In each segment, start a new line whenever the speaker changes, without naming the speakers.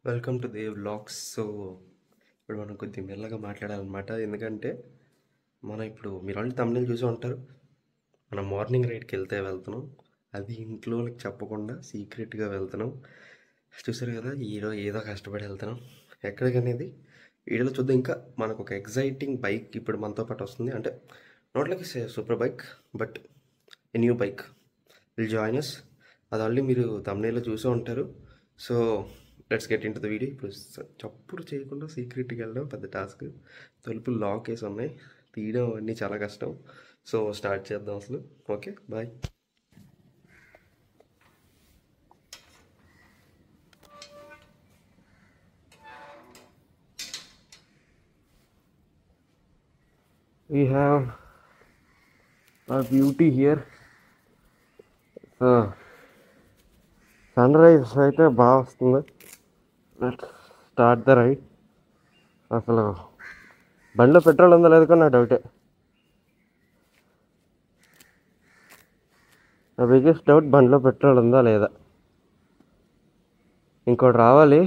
Welcome to Dev vlogs. So ఇప్పుడు మనం కొద్దిగా మెల్లగా మాట్లాడాలన్నమాట. ఎందుకంటే ఇప్పుడు మీరు ఆల్రెడీ తమిళ చూసి ఉంటారు. మనం మార్నింగ్ రైడ్కి వెళ్తున్నాం. అది ఇంట్లో వాళ్ళకి చెప్పకుండా సీక్రెట్గా వెళ్తున్నాం. చూసారు కదా, ఈరోజు ఏదో కష్టపడి వెళ్తున్నాం. ఎక్కడికి అనేది వీడియోలో చూద్దాం. ఇంకా మనకు ఒక ఎగ్జైటింగ్ బైక్ ఇప్పుడు మనతో పాటు వస్తుంది. అంటే not like super bike, but a new bike will join us. అది ఆల్రెడీ మీరు తమిళలో చూసే ఉంటారు. So let's get into the video. ఇప్పుడు చప్పుడు చేయకుండా సీక్రెట్గా వెళ్ళడం పెద్ద టాస్క్. తలుపులు లాక్ వేసి ఉన్నాయి, తీయడం అన్నీ చాలా కష్టం. సో స్టార్ట్ చేద్దాం అసలు. Okay, boy. We have a beauty here. Sunrise అయితే బాగా వస్తుంది. Let's start the ride. అసలు బండిలో పెట్రోల్ ఉందో లేదో కానీ నా డౌటే. నా బిగ్గెస్ట్ డౌట్ బండిలో పెట్రోల్ ఉందా లేదా. ఇంకోటి రావాలి,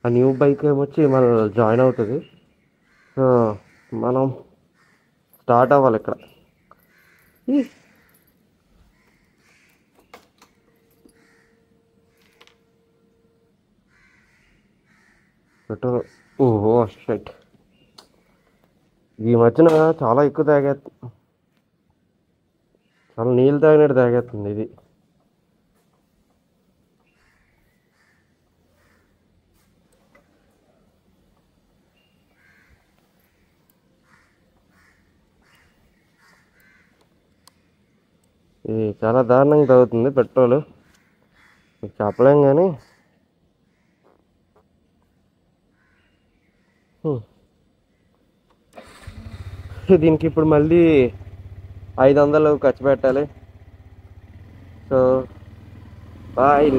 ఆ న్యూ బైక్ ఏమొచ్చి మన జాయిన్ అవుతుంది. సో మనం స్టార్ట్ అవ్వాలి ఇక్కడ. పెట్రోల్, ఓహో షట్, ఈ మధ్యన చాలా ఎక్కువ తాగేస్తుంది. చాలా నీళ్ళు తాగినట్టు తాగేస్తుంది ఇది. ఇది చాలా దారుణంగా తాగుతుంది పెట్రోల్, చెప్పలేం కానీ. దీనికి ఇప్పుడు మళ్ళీ 500 ఖర్చు పెట్టాలి. సో బాయ్,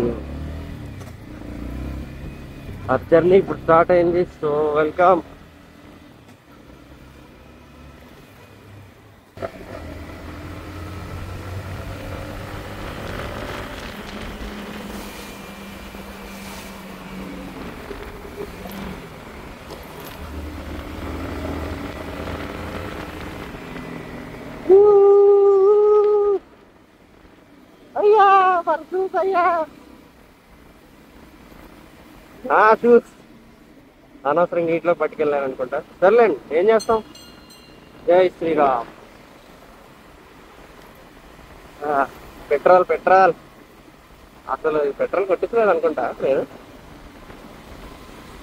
ఆ జర్నీ ఇప్పుడు స్టార్ట్ అయింది. So welcome. అయ్యా పర్సూస్, అయ్యా చూస్ అనవసరం నీటిలో పట్టుకెళ్ళాను అనుకుంటా. సర్లేండి, ఏం చేస్తాం. జై శ్రీరామ్. పెట్రోల్ పెట్రోల్ అసలు పెట్రోల్ కొట్టించలేదు అనుకుంటా లేదు.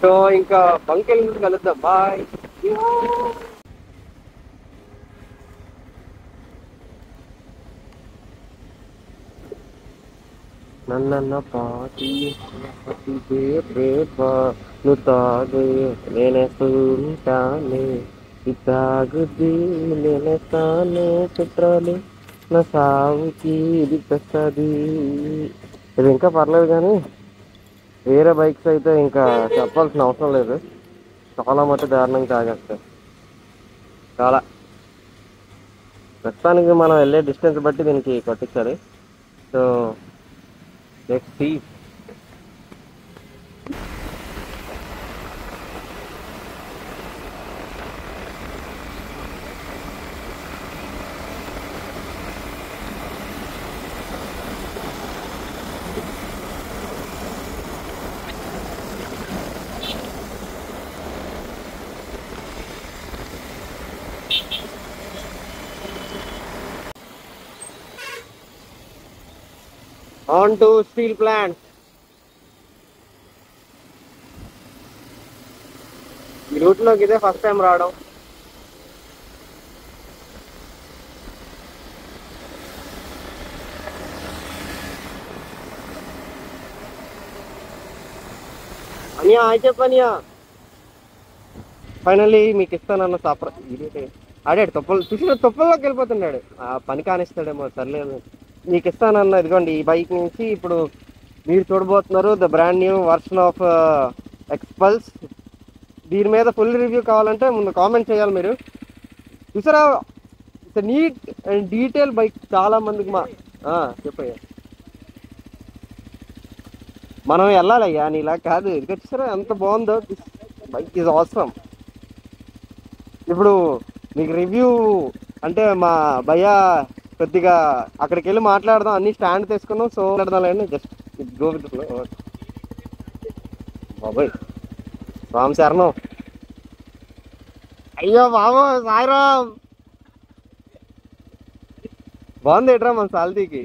సో ఇంకా బంక్ వెళ్ళి కలుద్దాం. బాయ్. నన్న పాటి నువ్వు తాగు నేనేస్తుంటానే, తాగుది నేనేస్తాను పెట్రోలు నా సాగుకి ఇది తెస్తుంది. ఇది ఇంకా పర్లేదు కానీ వేరే బైక్స్ అయితే ఇంకా చెప్పాల్సిన అవసరం లేదు. చాలా మటు దారుణంగా తాగేస్తాయి. చాలా ప్రస్తుతానికి మనం వెళ్ళే డిస్టెన్స్ బట్టి దీనికి కొట్టించాలి. So let's see. On to steel plant. ఈ రూట్లోకి ఇదే ఫస్ట్ టైం రావడం. అనియా అయితే పనియా ఫైనల్లీ మీకు ఇస్తానన్న ఆడాడు. తుప్పల్లోకి వెళ్ళిపోతున్నాడు. ఆ పని కానిస్తాడేమో. సర్లేదు, మీకు ఇస్తానన్న ఇదిగోండి ఈ బైక్ నుంచి ఇప్పుడు మీరు చూడబోతున్నారు the brand new version of ఎక్స్పల్స్. దీని మీద ఫుల్ రివ్యూ కావాలంటే ముందు కామెంట్ చేయాలి మీరు. చూసారా, it's neat and detail bike. చాలా మందికి చెప్పయ్యా మనం వెళ్ళాలయ్యా, నీలా కాదు. ఇది వచ్చారా ఎంత బాగుందో, బైక్ ఈజ్ అవసరం. ఇప్పుడు మీకు రివ్యూ అంటే మా భయ్యా కొద్దిగా అక్కడికి వెళ్ళి మాట్లాడదాం, అన్ని స్టాండ్ తీసుకున్నాం, సో మాట్లాడదాం. Just go with flow. బాబోయ్ రామ్ శరణం. అయ్యో బాబో సాయిరామ్. బాగుంది ఏట్రా మన సాల్తీకి.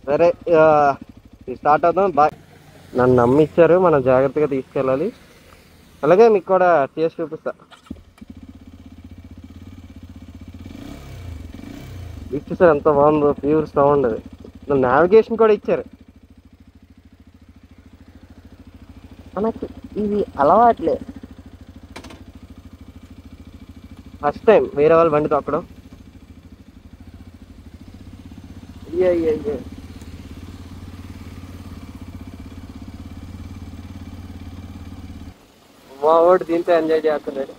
సరే స్టార్ట్ అవుదాం. బాయ్. నన్ను నమ్మిచ్చారు, మనం జాగ్రత్తగా తీసుకెళ్ళాలి. అలాగే మీకు కూడా చేసి చూపిస్తా. ఇచ్చేసారు ఎంత బాగుందో, ప్యూర్ సౌండ్. నావిగేషన్ కూడా ఇచ్చారు. మనకి ఇది అలవాట్లే, ఫస్ట్ టైం వేరే వాళ్ళ బండి తొక్కడం. అయ్యో మా వాడు దీంతో ఎంజాయ్ చేస్తున్నాడు.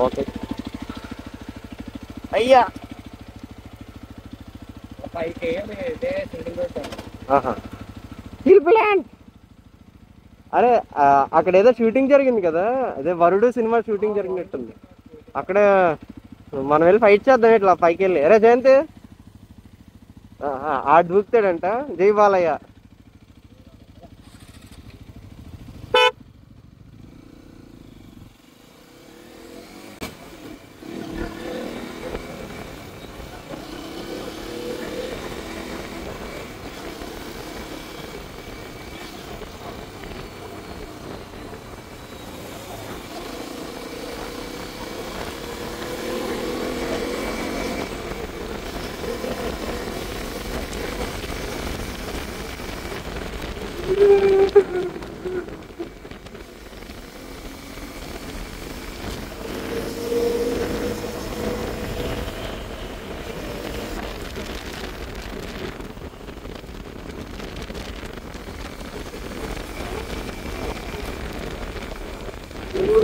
ఓకే అయ్యా. అరే అక్కడ ఏదో షూటింగ్ జరిగింది కదా, అదే వరుడు సినిమా షూటింగ్ జరిగినట్టుంది అక్కడ. మనం వెళ్ళి ఫైట్ చేద్దాం ఇట్లా పైకి వెళ్ళి. అరే జయంత్ ఆడు దూకుతాడంట, జై బాలయ్య.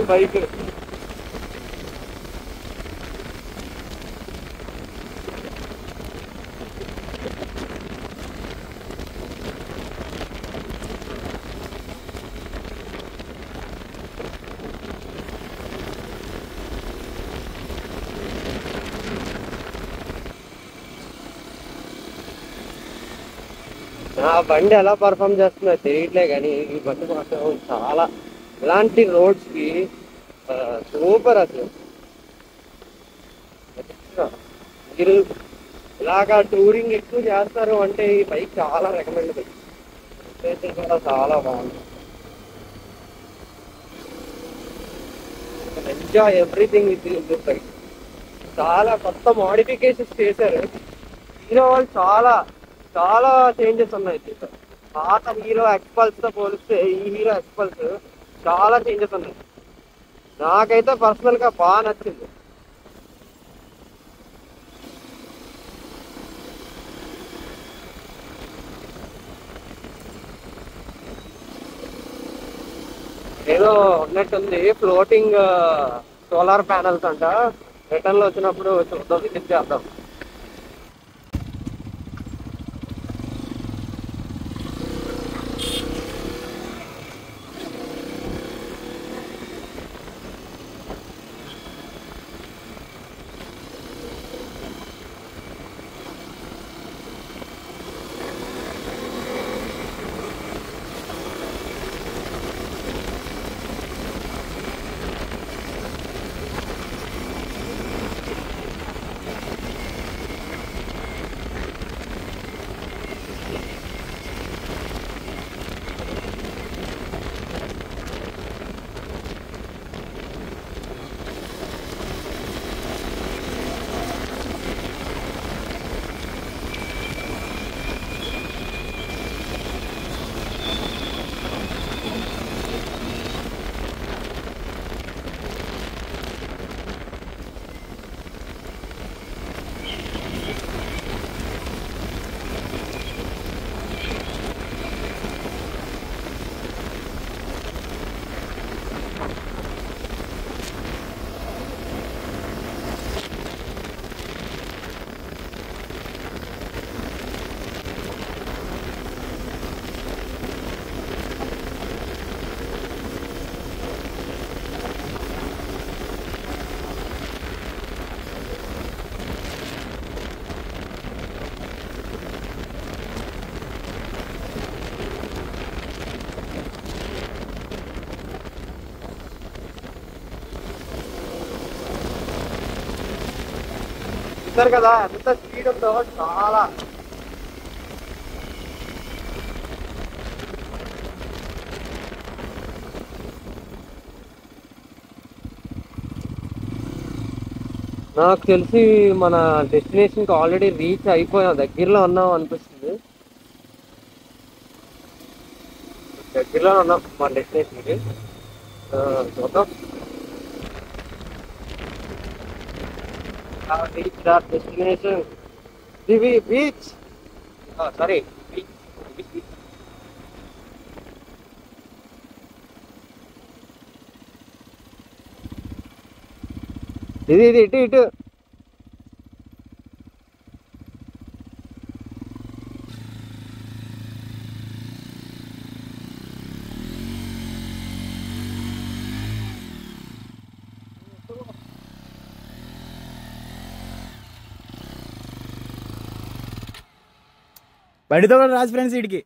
బైక్ ఆ బండి ఎలా పర్ఫామ్ చేస్తుందో తెలియట్లే, కానీ ఈ బండి మాత్రం చాలా ఇలాంటి రోడ్స్ కి సూపర్ అసలు. మీరు ఇలాగా టూరింగ్ ఎక్కువ చేస్తారు అంటే ఈ బైక్ చాలా రికమెండ్. బైక్ కూడా చాలా బాగుంది. Enjoy everything with this bike. చాలా కొత్త మోడిఫికేషన్స్ చేశారు హీరో వాళ్ళు. చాలా చాలా చేంజెస్ ఉన్నాయి. పాత హీరో ఎక్స్పల్స్ తో పోలిస్తే ఈ హీరో ఎక్స్పల్స్ చాలా చేంజెస్ ఉన్నాయి. నాకైతే పర్సనల్ గా బాగా నచ్చింది. ఏదో ఉన్నట్టుంది ఫ్లోటింగ్ సోలార్ ప్యానల్స్ అంట. రిటర్న్ లో వచ్చినప్పుడు చూద్దాం, విజిట్ చేద్దాం. చూసారు కదా ఎంత స్పీడ్ ఉందో, చాలా. నాకు తెలిసి మన డెస్టినేషన్కి ఆల్రెడీ రీచ్ అయిపోయాం, దగ్గరలో ఉన్నాం అనిపిస్తుంది. దగ్గరలో ఉన్నాం మన డెస్టినేషన్కి. చూద్దాం. Reach the destination Divi beach. Sorry, beach. ఇది ఇటు ఇటు.
బండితో కూడా రాదు ఫ్రెండ్స్, వీడికి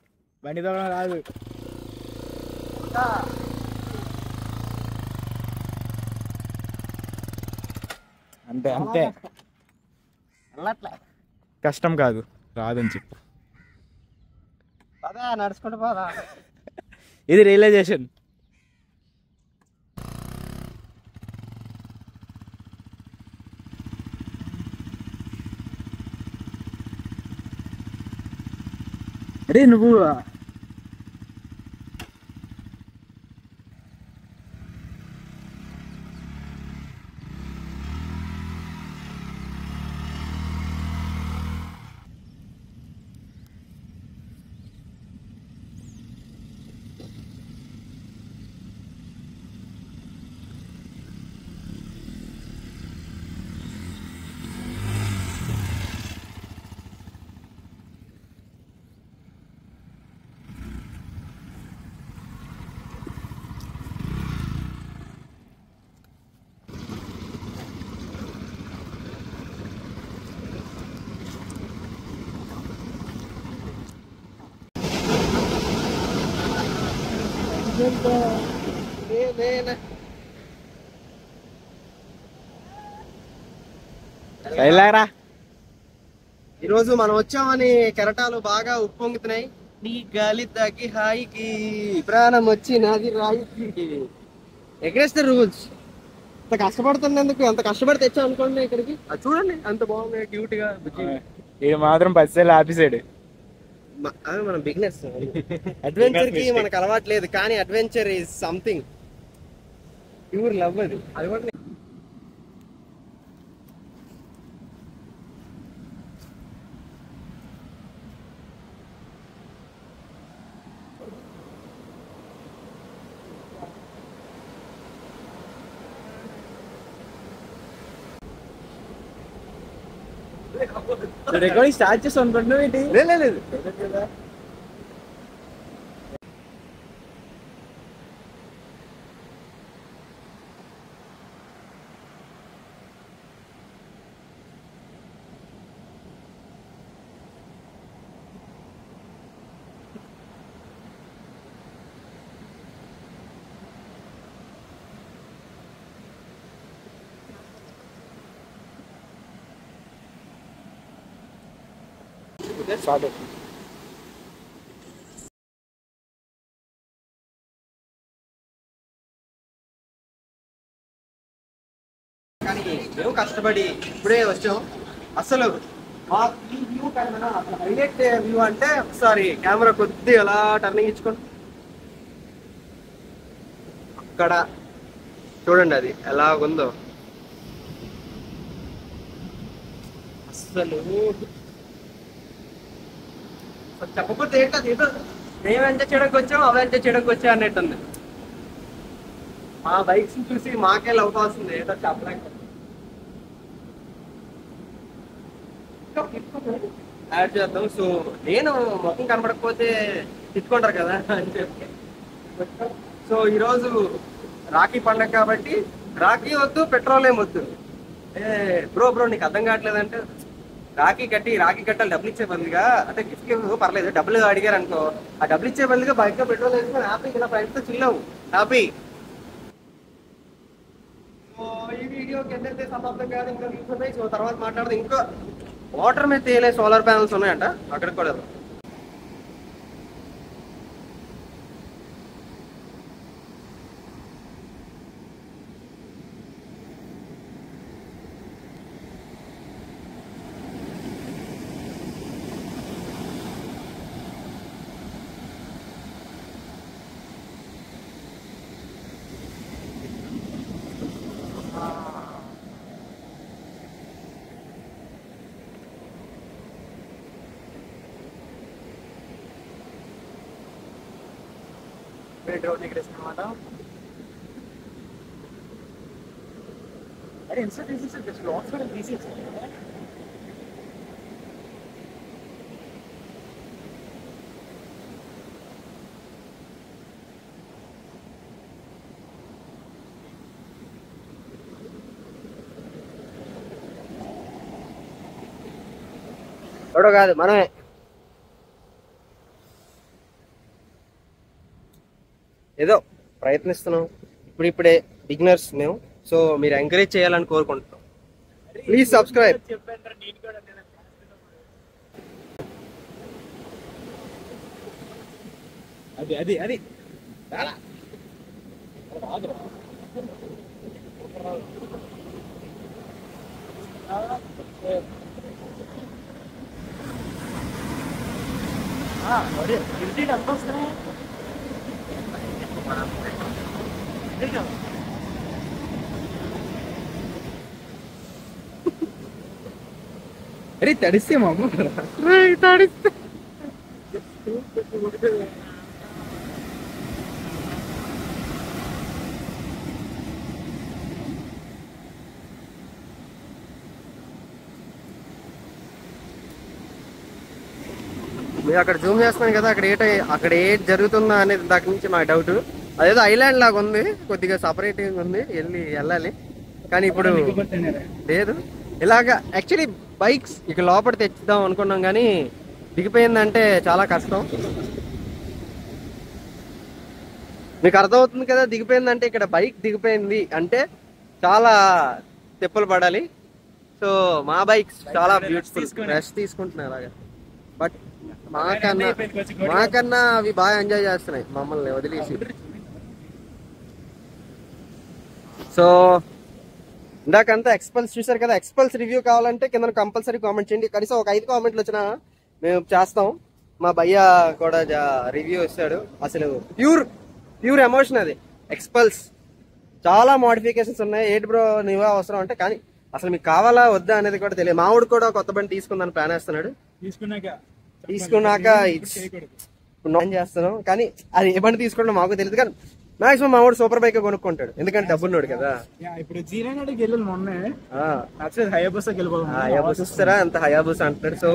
బండితో కూడా రాదు. అంతే అంతే, కష్టం కాదు, రాదని చెప్పు.
నడుచుకుంటూ పోదా.
ఇది రియలైజేషన్. అరే నువ్వు వెళ్ళారా.
ఈరోజు మనం వచ్చామని కెరటాలు బాగా ఉప్పొంగుతున్నాయి. నీ గాలి తగ్గి హాయికి ప్రాణం వచ్చి నాది రాయికి. ఎక్కడేస్తే రూల్స్ అంత కష్టపడుతున్నందుకు, అంత కష్టపడి తెచ్చాం అనుకోండి ఇక్కడికి. అది చూడండి అంత బాగుంది, క్యూట్ గా.
ఇది మాత్రం 10 సార్లు ఆపేసాడు.
మనం బిగినర్స్, అడ్వెంచర్ కి మనకు అలవాటు లేదు. కానీ adventure is something pure love. అది కూడా
రికార్డింగ్ స్టార్ట్ చేస్తాం అనుకుంటున్నావు ఏంటి?
లేదు. కానీ మేము కష్టపడి ఇప్పుడే వచ్చాం. అసలు ఈ వ్యూ కన్నా అసలు హైలైట్ వ్యూ అంటే, ఒకసారి కెమెరా కొద్దిగా ఎలా టర్నింగ్ ఇచ్చుకోండి. అక్కడ చూడండి అది ఎలా ఉందో. అసలు చెప్పకపోతే ఏంటది, ఏదో మేము ఎంజాయ్ చేయడానికి వచ్చాం, అవి ఎంజాయ్ చేయడానికి వచ్చా అన్నట్టుంది. మా బైక్స్ చూసి మాకే లవ్ వస్తుంది, ఏదో చెప్పలేక. యాడ్ చేద్దాం. సో నేను మొత్తం కనపడకపోతే తిట్టుకుంటారు కదా అని చెప్పి. సో ఈరోజు రాఖీ పండగ కాబట్టి రాఖీ వద్దు, పెట్రోల్ ఏం వద్దు. బ్రో నీకు అర్థం కావట్లేదంటే, రాఖీ కట్టాలి డబ్బులు ఇచ్చే బదులుగా, అంటే గిఫ్ట్ పర్లేదు, డబ్బులు అడిగారు అనుకో, ఆ డబ్బులు ఇచ్చే బదులుగా బైక్ లో పెట్రోల్ వేసుకొని హ్యాపీ ఇలా ఫ్రెండ్స్ తో చిల్ అవ్వు హ్యాపీ. ఈ వీడియో వీడియోకి ఎంతైతే సమాప్తం కాదు ఇంకా వ్యూస్ ఉన్నాయి. సో తర్వాత మాట్లాడదు. ఇంకా వాటర్ మీద తేలే సోలార్ ప్యానల్స్ ఉన్నాయంట, అక్కడికి కూడా వెళ్దాం. డ్రోన్ ఎగరేస్తున్నమాట. అరే ఎంత తీసేసి లాంచ్ కూడా తీసేసి ఎవడో కాదు మనమే. ఏదో ప్రయత్నిస్తున్నాం, ఇప్పుడే బిగినర్స్ మేము. సో మీరు ఎంకరేజ్ చేయాలని కోరుకుంటున్నాం. Please subscribe.
అది అది అది అరే తడిస్తే మా అమ్మ తడిస్తే
మీరు అక్కడ జూమ్ చేస్తున్నాను కదా, అక్కడ ఏ జరుగుతుందా అనేది దాని నుంచి మా డౌట్. అదేదో ఐలాండ్ లాగా ఉంది, కొద్దిగా సపరేటింగ్ ఉంది, వెళ్ళాలి. కానీ ఇప్పుడు లేదు. ఇలాగా యాక్చువల్లీ బైక్స్ ఇక లోపల తెచ్చిద్దాం అనుకున్నాం, కానీ దిగిపోయిందంటే చాలా కష్టం. మీకు అర్థమవుతుంది కదా, దిగిపోయిందంటే ఇక్కడ బైక్ దిగిపోయింది అంటే చాలా తిప్పలు పడాలి. సో మా బైక్స్ చాలా బ్యూటిఫుల్, రెస్ట్ తీసుకుంటున్నాయి అలాగా. బట్ మాకన్నా అవి బాగా ఎంజాయ్ చేస్తున్నాయి మమ్మల్ని వదిలేసి. సో ఇందాకంతా ఎక్స్పల్స్ చూసారు కదా, ఎక్స్పల్స్ రివ్యూ కావాలంటే కింద కంపల్సరీ కామెంట్ చేయండి. కనీసం ఒక 5 కామెంట్లు వచ్చినా మేము చేస్తాం. మా భయ్య కూడా రివ్యూ ఇస్తాడు. అసలు ప్యూర్ ఎమోషన్ అది. ఎక్స్పల్స్ చాలా మోడిఫికేషన్స్ ఉన్నాయి. ఏంటి బ్రో నీవే అవసరం అంటే, కానీ అసలు మీకు కావాలా వద్దా అనేది కూడా తెలియదు. మావుడు కూడా కొత్త బండి తీసుకుందని ప్లాన్ వేస్తున్నాడు. తీసుకున్నాక ఇప్పుడు చేస్తున్నాం, కానీ అది ఏ బండి తీసుకోవడం మాకు తెలియదు. కానీ మాక్సిమం మావాడు సూపర్ బైక్ కొనుక్కుంటాడు, ఎందుకంటే డబ్బున్నాడు కదా.
ఇప్పుడు జీరాడికి వెళ్ళాలి మొన్నే, హయాబుసాకి వెళ్ళిపోతాం.
హయాబుసా చూస్తారా, అంత హయాబుసా అంటాడు. So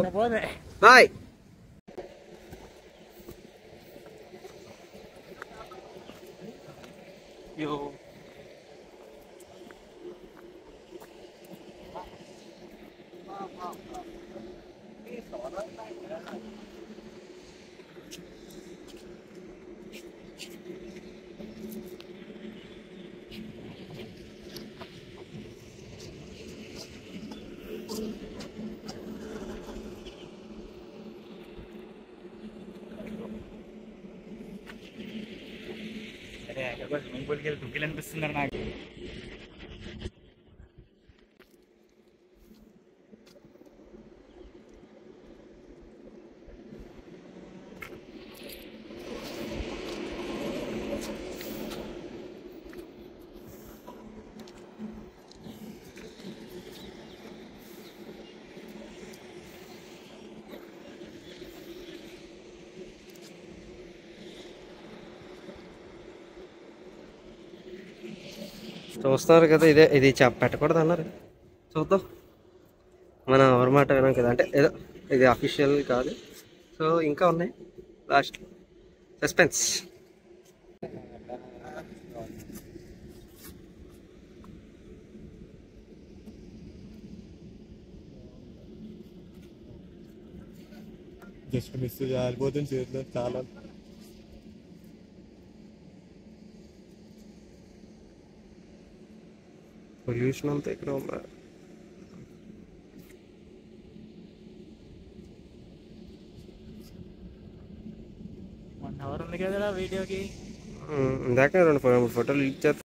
bye.
అనిపిస్తున్నారు నాకు.
చూస్తున్నారు కదా, ఇది పెట్టకూడదు అన్నారు. చూద్దాం, మన ఎవరి మాట వినాం కదా. అంటే ఏదో ఇది అఫీషియల్ కాదు. సో ఇంకా ఉన్నాయి, లాస్ట్ సస్పెన్స్.
జస్ట్ మిస్ జారిపోతుంది చేతిలో చాలా.
పొల్యూషన్ అంతా ఇక్కడ ఉందా?
1 hour ఉంది కదరా వీడియోకి.
ఇందాక 2 3 ఫోటోలు లీక్ చేస్తా